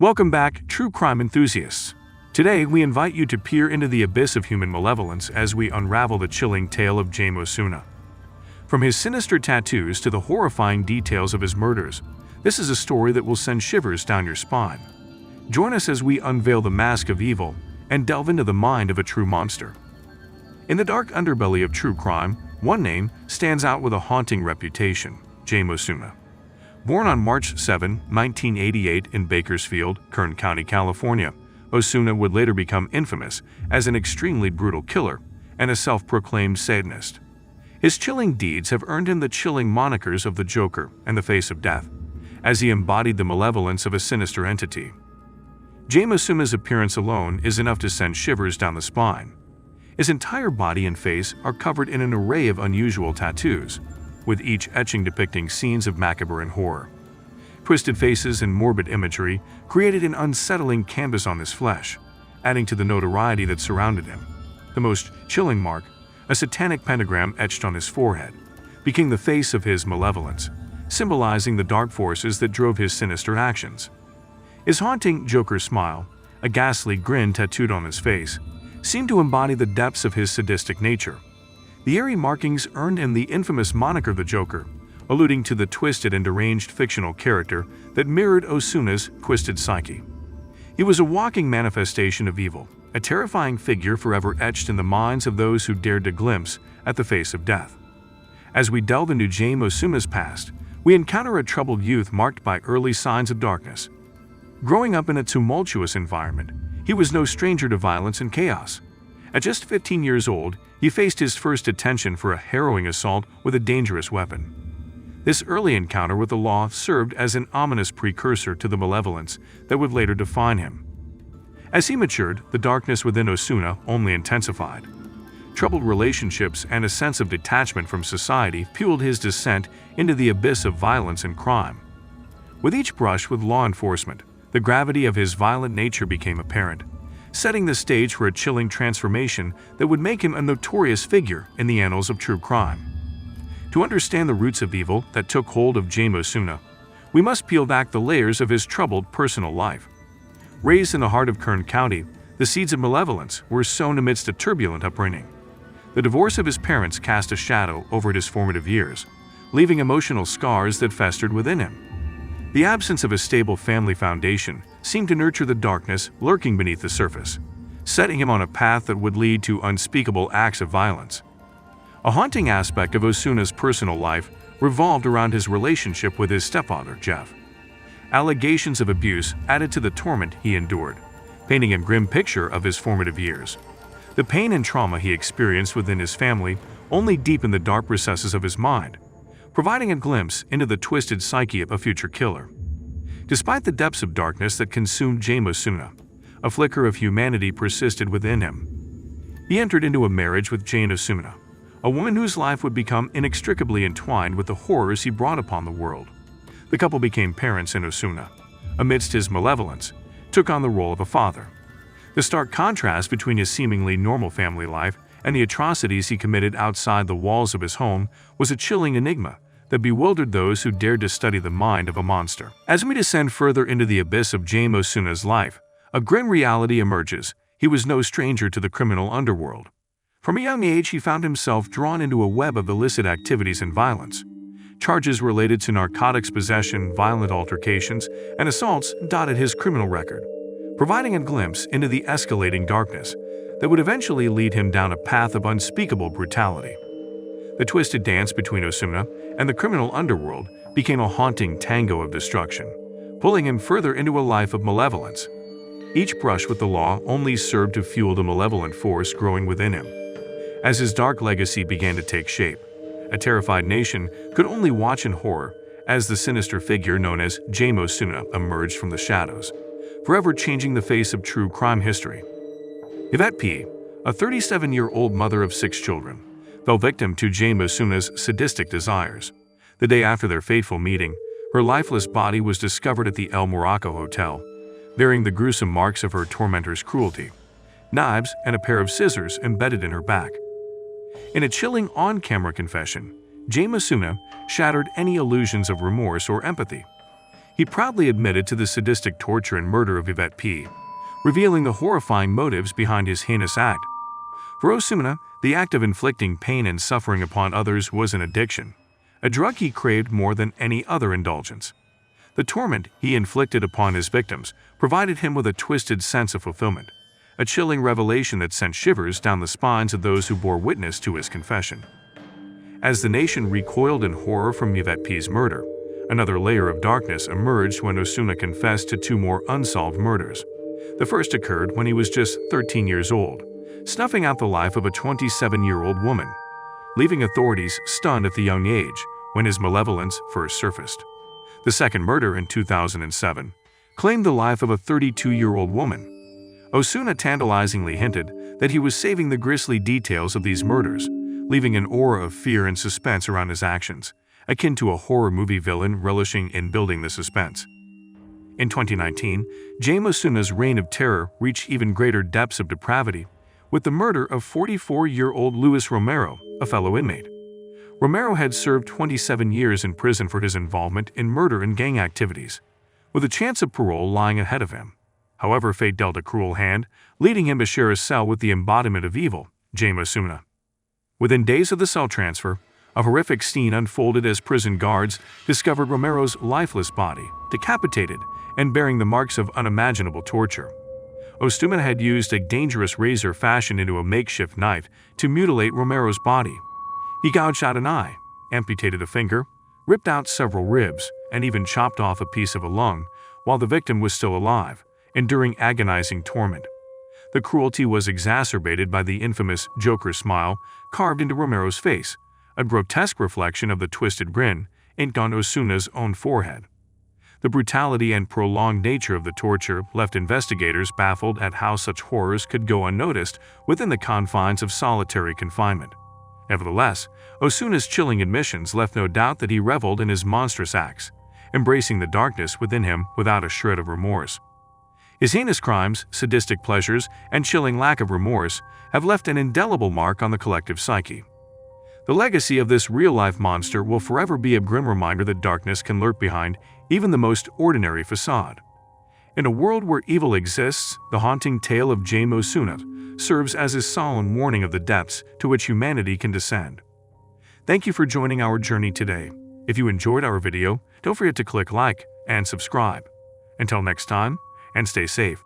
Welcome back, true crime enthusiasts. Today, we invite you to peer into the abyss of human malevolence as we unravel the chilling tale of Jaime Osuna. From his sinister tattoos to the horrifying details of his murders, this is a story that will send shivers down your spine. Join us as we unveil the mask of evil and delve into the mind of a true monster. In the dark underbelly of true crime, one name stands out with a haunting reputation: Jaime Osuna. Born on March 7, 1988 in Bakersfield, Kern County, California, Osuna would later become infamous as an extremely brutal killer and a self-proclaimed Satanist. His chilling deeds have earned him the chilling monikers of the Joker and the Face of Death, as he embodied the malevolence of a sinister entity. Jaime Osuna's appearance alone is enough to send shivers down the spine. His entire body and face are covered in an array of unusual tattoos, with each etching depicting scenes of macabre and horror. Twisted faces and morbid imagery created an unsettling canvas on his flesh, adding to the notoriety that surrounded him. The most chilling mark, a satanic pentagram etched on his forehead, became the face of his malevolence, symbolizing the dark forces that drove his sinister actions. His haunting Joker smile, a ghastly grin tattooed on his face, seemed to embody the depths of his sadistic nature. The eerie markings earned him the infamous moniker the Joker, alluding to the twisted and deranged fictional character that mirrored Osuna's twisted psyche. He was a walking manifestation of evil, a terrifying figure forever etched in the minds of those who dared to glimpse at the face of death. As we delve into Jaime Osuna's past, we encounter a troubled youth marked by early signs of darkness. Growing up in a tumultuous environment, he was no stranger to violence and chaos. At just 15 years old, he faced his first detention for a harrowing assault with a dangerous weapon. This early encounter with the law served as an ominous precursor to the malevolence that would later define him. As he matured, the darkness within Osuna only intensified. Troubled relationships and a sense of detachment from society fueled his descent into the abyss of violence and crime. With each brush with law enforcement, the gravity of his violent nature became apparent, setting the stage for a chilling transformation that would make him a notorious figure in the annals of true crime. To understand the roots of evil that took hold of Jaime Osuna, we must peel back the layers of his troubled personal life. Raised in the heart of Kern County, the seeds of malevolence were sown amidst a turbulent upbringing. The divorce of his parents cast a shadow over his formative years, leaving emotional scars that festered within him. The absence of a stable family foundation seemed to nurture the darkness lurking beneath the surface, setting him on a path that would lead to unspeakable acts of violence. A haunting aspect of Osuna's personal life revolved around his relationship with his stepfather, Jeff. Allegations of abuse added to the torment he endured, painting a grim picture of his formative years. The pain and trauma he experienced within his family only deepened the dark recesses of his mind, providing a glimpse into the twisted psyche of a future killer. Despite the depths of darkness that consumed Jaime Osuna, a flicker of humanity persisted within him. He entered into a marriage with Jane Osuna, a woman whose life would become inextricably entwined with the horrors he brought upon the world. The couple became parents, and Osuna, amidst his malevolence, took on the role of a father. The stark contrast between his seemingly normal family life and the atrocities he committed outside the walls of his home was a chilling enigma that bewildered those who dared to study the mind of a monster. As we descend further into the abyss of Jaime Osuna's life, a grim reality emerges. He was no stranger to the criminal underworld. From a young age, he found himself drawn into a web of illicit activities and violence. Charges related to narcotics possession, violent altercations, and assaults dotted his criminal record, providing a glimpse into the escalating darkness that would eventually lead him down a path of unspeakable brutality. The twisted dance between Osuna and the criminal underworld became a haunting tango of destruction, pulling him further into a life of malevolence. Each brush with the law only served to fuel the malevolent force growing within him. As his dark legacy began to take shape, a terrified nation could only watch in horror as the sinister figure known as Jaime Osuna emerged from the shadows, forever changing the face of true crime history. Yvette P, a 37-year-old mother of 6 children, fell victim to Jaime Osuna's sadistic desires. The day after their fateful meeting, her lifeless body was discovered at the El Morocco Hotel, bearing the gruesome marks of her tormentor's cruelty, knives and a pair of scissors embedded in her back. In a chilling on-camera confession, Jaime Osuna shattered any illusions of remorse or empathy. He proudly admitted to the sadistic torture and murder of Yvette P, revealing the horrifying motives behind his heinous act. For Osuna, the act of inflicting pain and suffering upon others was an addiction, a drug he craved more than any other indulgence. The torment he inflicted upon his victims provided him with a twisted sense of fulfillment, a chilling revelation that sent shivers down the spines of those who bore witness to his confession. As the nation recoiled in horror from Yvette P's murder, another layer of darkness emerged when Osuna confessed to 2 more unsolved murders. The first occurred when he was just 13 years old, snuffing out the life of a 27-year-old woman, leaving authorities stunned at the young age when his malevolence first surfaced. The second murder in 2007 claimed the life of a 32-year-old woman. Osuna tantalizingly hinted that he was saving the grisly details of these murders, leaving an aura of fear and suspense around his actions, akin to a horror movie villain relishing in building the suspense. In 2019, Jaime Osuna's reign of terror reached even greater depths of depravity, with the murder of 44-year-old Luis Romero, a fellow inmate. Romero had served 27 years in prison for his involvement in murder and gang activities, with a chance of parole lying ahead of him. However, fate dealt a cruel hand, leading him to share a cell with the embodiment of evil, Jaime Osuna. Within days of the cell transfer, a horrific scene unfolded as prison guards discovered Romero's lifeless body, decapitated and bearing the marks of unimaginable torture. Osuna had used a dangerous razor fashioned into a makeshift knife to mutilate Romero's body. He gouged out an eye, amputated a finger, ripped out several ribs, and even chopped off a piece of a lung while the victim was still alive, enduring agonizing torment. The cruelty was exacerbated by the infamous Joker smile carved into Romero's face, a grotesque reflection of the twisted grin inked on Osuna's own forehead. The brutality and prolonged nature of the torture left investigators baffled at how such horrors could go unnoticed within the confines of solitary confinement. Nevertheless, Osuna's chilling admissions left no doubt that he reveled in his monstrous acts, embracing the darkness within him without a shred of remorse. His heinous crimes, sadistic pleasures, and chilling lack of remorse have left an indelible mark on the collective psyche. The legacy of this real-life monster will forever be a grim reminder that darkness can lurk behind even the most ordinary facade. In a world where evil exists, the haunting tale of Jaime Osuna serves as a solemn warning of the depths to which humanity can descend. Thank you for joining our journey today. If you enjoyed our video, don't forget to click like and subscribe. Until next time, and stay safe.